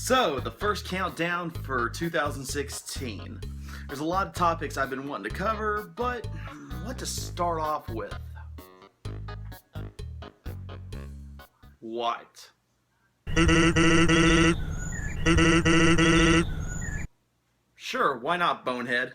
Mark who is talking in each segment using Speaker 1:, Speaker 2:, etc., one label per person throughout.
Speaker 1: So, the first countdown for 2016. There's a lot of topics I've been wanting to cover, but what to start off with? What? Sure, why not, bonehead?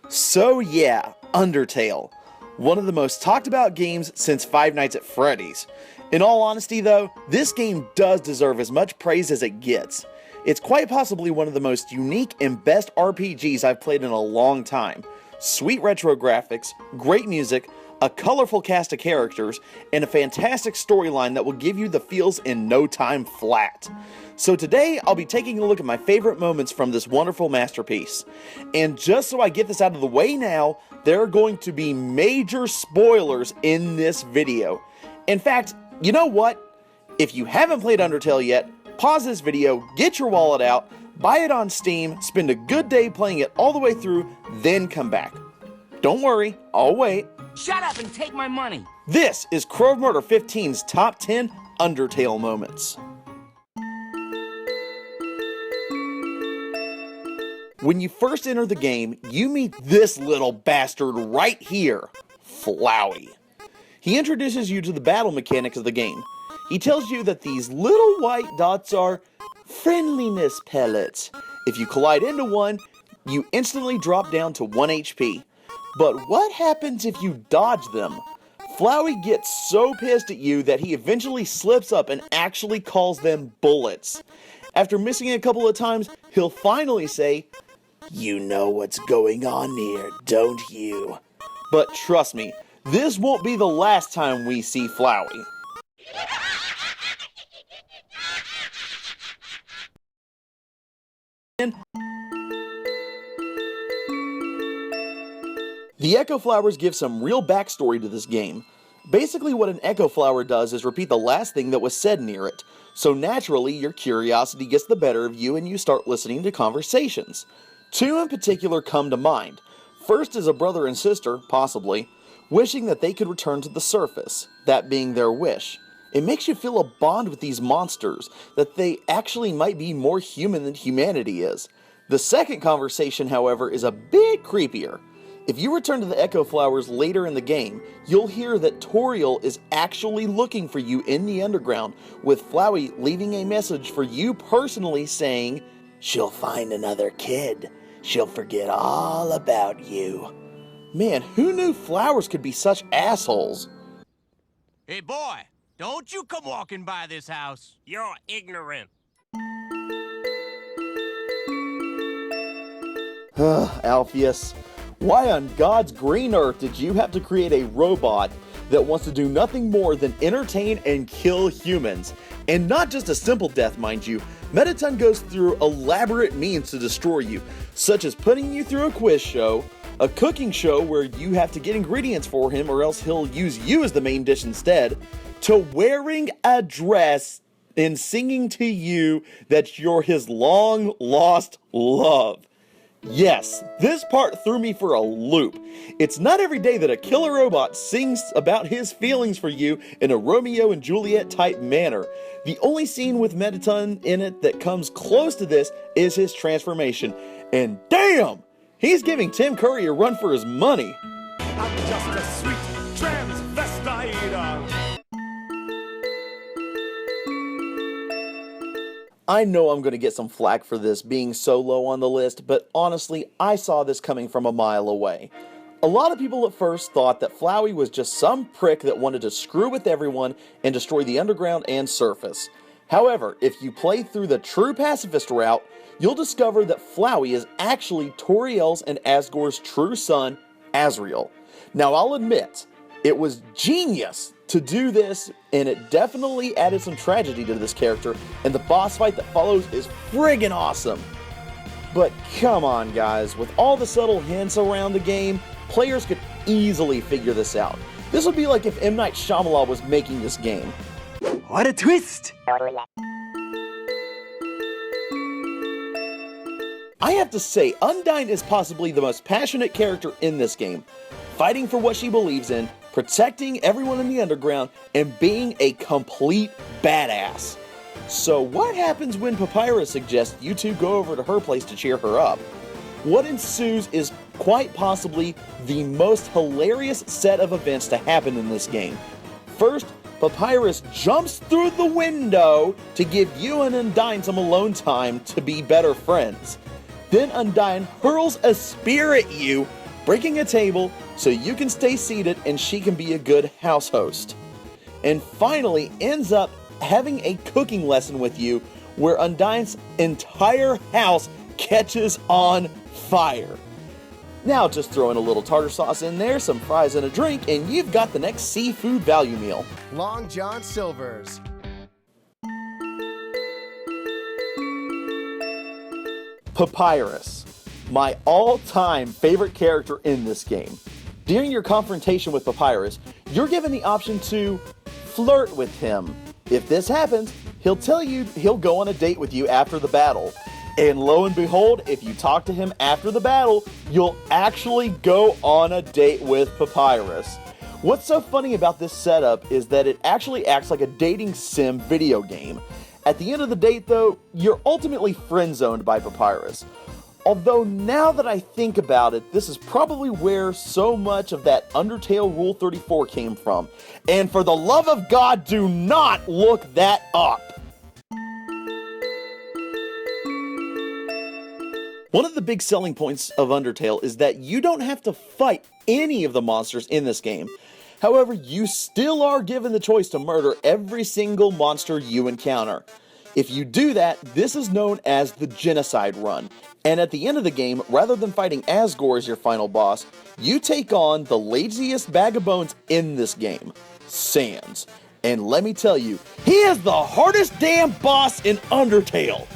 Speaker 2: So yeah, Undertale. One of the most talked about games since Five Nights at Freddy's. In all honesty though, this game does deserve as much praise as it gets. It's quite possibly one of the most unique and best RPGs I've played in a long time. Sweet retro graphics, great music, a colorful cast of characters, and a fantastic storyline that will give you the feels in no time flat. So today, I'll be taking a look at my favorite moments from this wonderful masterpiece. And just so I get this out of the way now, there are going to be major spoilers in this video. In fact, you know what? If you haven't played Undertale yet, pause this video, get your wallet out, buy it on Steam, spend a good day playing it all the way through, then come back. Don't worry, I'll wait.
Speaker 3: Shut up and take my money!
Speaker 2: This is Crow of Murder 15's Top 10 Undertale Moments. When you first enter the game, you meet this little bastard right here, Flowey. He introduces you to the battle mechanics of the game. He tells you that these little white dots are friendliness pellets. If you collide into one, you instantly drop down to 1 HP. But what happens if you dodge them? Flowey gets so pissed at you that he eventually slips up and actually calls them bullets. After missing a couple of times, he'll finally say, "You know what's going on here, don't you?" But trust me, this won't be the last time we see Flowey. The Echo Flowers give some real backstory to this game. Basically what an Echo Flower does is repeat the last thing that was said near it, so naturally your curiosity gets the better of you and you start listening to conversations. Two in particular come to mind. First is a brother and sister, possibly, wishing that they could return to the surface, that being their wish. It makes you feel a bond with these monsters, that they actually might be more human than humanity is. The second conversation, however, is a bit creepier. If you return to the Echo Flowers later in the game, you'll hear that Toriel is actually looking for you in the underground, with Flowey leaving a message for you personally saying, "She'll find another kid. She'll forget all about you." Man, who knew flowers could be such assholes?
Speaker 4: Hey boy, don't you come walking by this house. You're ignorant.
Speaker 2: Alpheus, why on God's green earth did you have to create a robot that wants to do nothing more than entertain and kill humans? And not just a simple death, mind you. Mettaton goes through elaborate means to destroy you, such as putting you through a quiz show, a cooking show where you have to get ingredients for him or else he'll use you as the main dish instead, to wearing a dress and singing to you that you're his long-lost love. Yes, this part threw me for a loop. It's not every day that a killer robot sings about his feelings for you in a Romeo and Juliet type manner. The only scene with Mettaton in it that comes close to this is his transformation. And damn! He's giving Tim Curry a run for his money.
Speaker 5: I'm just a sweet transvestite.
Speaker 2: I know I'm going to get some flack for this being so low on the list, but honestly, I saw this coming from a mile away. A lot of people at first thought that Flowey was just some prick that wanted to screw with everyone and destroy the underground and surface. However, if you play through the true pacifist route, you'll discover that Flowey is actually Toriel's and Asgore's true son, Asriel. Now I'll admit, it was genius to do this, and it definitely added some tragedy to this character, and the boss fight that follows is friggin' awesome. But come on guys, with all the subtle hints around the game, players could easily figure this out. This would be like if M. Night Shyamalan was making this game.
Speaker 3: What a twist!
Speaker 2: I have to say, Undyne is possibly the most passionate character in this game, fighting for what she believes in, protecting everyone in the underground, and being a complete badass. So what happens when Papyrus suggests you two go over to her place to cheer her up? What ensues is quite possibly the most hilarious set of events to happen in this game. First, Papyrus jumps through the window to give you and Undyne some alone time to be better friends. Then Undyne hurls a spear at you, breaking a table so you can stay seated and she can be a good house host. And finally ends up having a cooking lesson with you where Undyne's entire house catches on fire. Now just throw in a little tartar sauce in there, some fries and a drink, and you've got the next seafood value meal.
Speaker 6: Long John Silver's.
Speaker 2: Papyrus, my all-time favorite character in this game. During your confrontation with Papyrus, you're given the option to flirt with him. If this happens, he'll tell you he'll go on a date with you after the battle. And lo and behold, if you talk to him after the battle, you'll actually go on a date with Papyrus. What's so funny about this setup is that it actually acts like a dating sim video game. At the end of the date though, you're ultimately friend-zoned by Papyrus. Although now that I think about it, this is probably where so much of that Undertale Rule 34 came from. And for the love of God, do not look that up! One of the big selling points of Undertale is that you don't have to fight any of the monsters in this game. However, you still are given the choice to murder every single monster you encounter. If you do that, this is known as the Genocide Run. And at the end of the game, rather than fighting Asgore as your final boss, you take on the laziest bag of bones in this game, Sans. And let me tell you, he is the hardest damn boss in Undertale.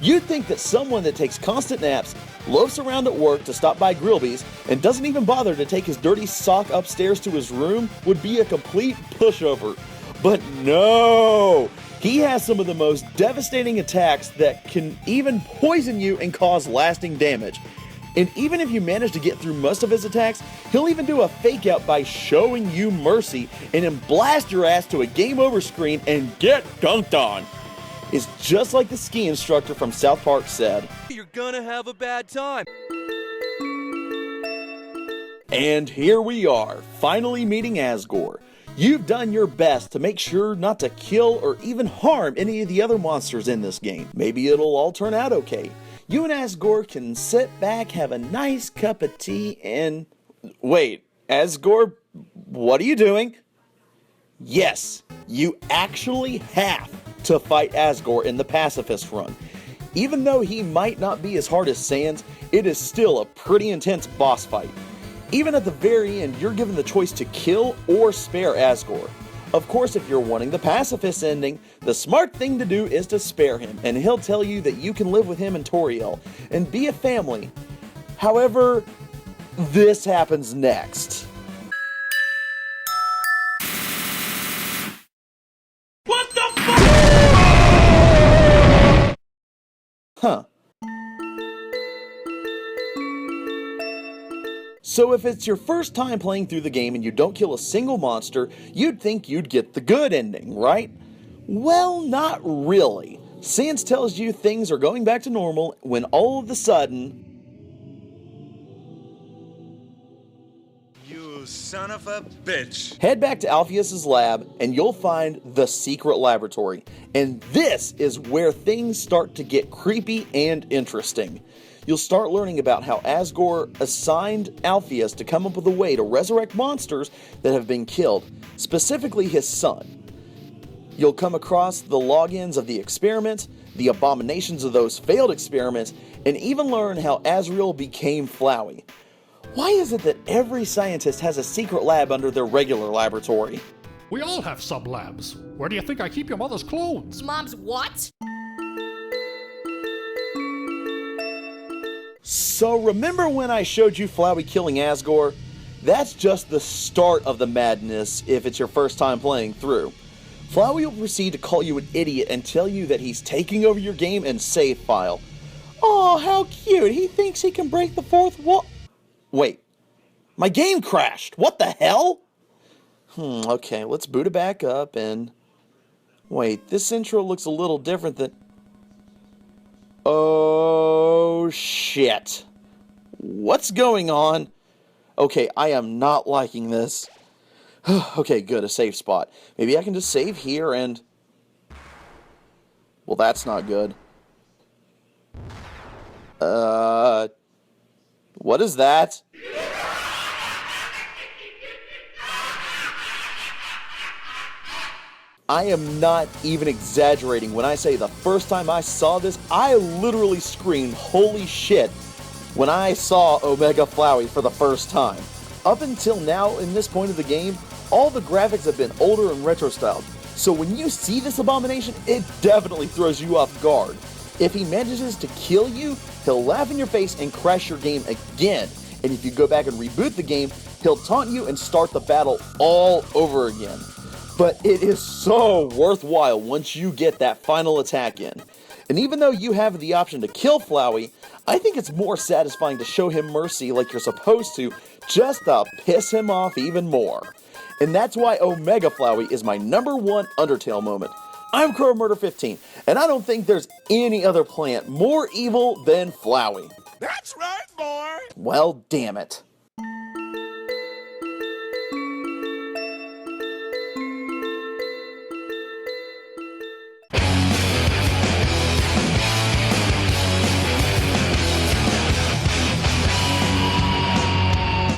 Speaker 2: You'd think that someone that takes constant naps, loafs around at work to stop by Grillby's, and doesn't even bother to take his dirty sock upstairs to his room would be a complete pushover. But no! He has some of the most devastating attacks that can even poison you and cause lasting damage. And even if you manage to get through most of his attacks, he'll even do a fake out by showing you mercy and then blast your ass to a game over screen and get dunked on. It's just like the ski instructor from South Park said,
Speaker 7: "You're gonna have a bad time."
Speaker 2: And here we are, finally meeting Asgore. You've done your best to make sure not to kill or even harm any of the other monsters in this game. Maybe it'll all turn out okay. You and Asgore can sit back, have a nice cup of tea, and... Wait, Asgore, what are you doing? Yes, you actually have to fight Asgore in the Pacifist Run. Even though he might not be as hard as Sans, it is still a pretty intense boss fight. Even at the very end, you're given the choice to kill or spare Asgore. Of course, if you're wanting the pacifist ending, the smart thing to do is to spare him, and he'll tell you that you can live with him and Toriel, and be a family. However, this happens next.
Speaker 5: What the fuck?
Speaker 2: Huh. So if it's your first time playing through the game and you don't kill a single monster, you'd think you'd get the good ending, right? Well, not really. Sans tells you things are going back to normal when all of a sudden...
Speaker 8: You son of a bitch.
Speaker 2: Head back to Alpheus's lab and you'll find the secret laboratory. And this is where things start to get creepy and interesting. You'll start learning about how Asgore assigned Alpheus to come up with a way to resurrect monsters that have been killed, specifically his son. You'll come across the logins of the experiments, the abominations of those failed experiments, and even learn how Azrael became Flowey. Why is it that every scientist has a secret lab under their regular laboratory?
Speaker 9: We all have sub-labs. Where do you think I keep your mother's clothes?
Speaker 10: Mom's what?
Speaker 2: So remember when I showed you Flowey killing Asgore? That's just the start of the madness if it's your first time playing through. Flowey will proceed to call you an idiot and tell you that he's taking over your game and save file. Oh, how cute. He thinks he can break the fourth wall. Wait, my game crashed. What the hell? Okay, let's boot it back up and... Wait, this intro looks a little different than... Oh, shit. What's going on? Okay, I am not liking this. Okay, good, a safe spot. Maybe I can just save here and... Well, that's not good. What is that? I am not even exaggerating when I say the first time I saw this, I literally screamed, holy shit, when I saw Omega Flowey for the first time. Up until now, in this point of the game, all the graphics have been older and retro-styled, so when you see this abomination, it definitely throws you off guard. If he manages to kill you, he'll laugh in your face and crash your game again, and if you go back and reboot the game, he'll taunt you and start the battle all over again. But it is so worthwhile once you get that final attack in. And even though you have the option to kill Flowey, I think it's more satisfying to show him mercy like you're supposed to, just to piss him off even more. And that's why Omega Flowey is my #1 Undertale moment. I'm CrowMurder15, and I don't think there's any other plant more evil than Flowey.
Speaker 8: That's right, boy!
Speaker 2: Well, damn it.